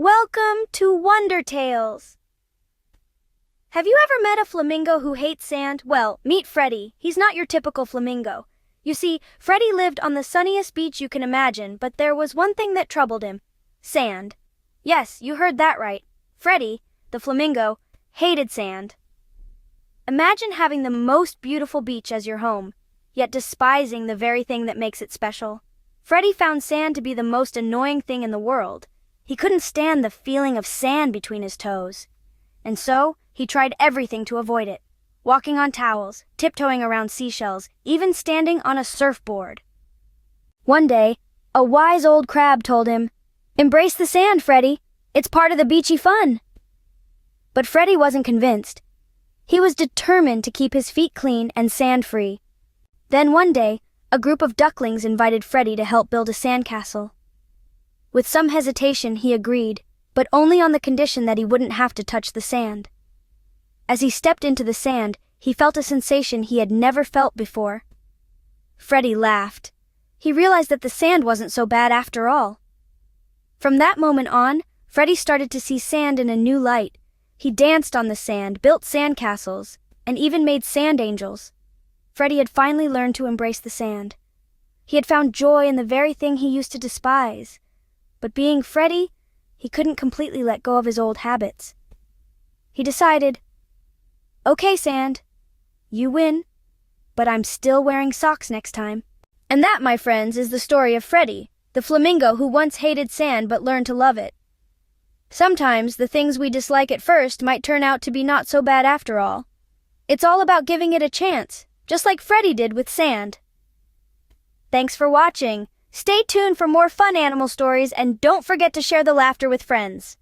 Welcome to Wondertales. Have you ever met a flamingo who hates sand? Well, meet Freddy. He's not your typical flamingo. You see, Freddy lived on the sunniest beach you can imagine, but there was one thing that troubled him: sand. Yes, you heard that right. Freddy, the flamingo, hated sand. Imagine having the most beautiful beach as your home, yet despising the very thing that makes it special. Freddy found sand to be the most annoying thing in the world. He couldn't stand the feeling of sand between his toes. And so, he tried everything to avoid it. Walking on towels, tiptoeing around seashells, even standing on a surfboard. One day, a wise old crab told him, "Embrace the sand, Freddy. It's part of the beachy fun." But Freddy wasn't convinced. He was determined to keep his feet clean and sand-free. Then one day, a group of ducklings invited Freddy to help build a sandcastle. With some hesitation, he agreed, but only on the condition that he wouldn't have to touch the sand. As he stepped into the sand, he felt a sensation he had never felt before. Freddy laughed. He realized that the sand wasn't so bad after all. From that moment on, Freddy started to see sand in a new light. He danced on the sand, built sandcastles, and even made sand angels. Freddy had finally learned to embrace the sand. He had found joy in the very thing he used to despise. But being Freddy, he couldn't completely let go of his old habits. He decided, "Okay, sand, you win, but I'm still wearing socks next time." And that, my friends, is the story of Freddy, the flamingo who once hated sand but learned to love it. Sometimes the things we dislike at first might turn out to be not so bad after all. It's all about giving it a chance, just like Freddy did with sand. Thanks for watching. Stay tuned for more fun animal stories, and don't forget to share the laughter with friends.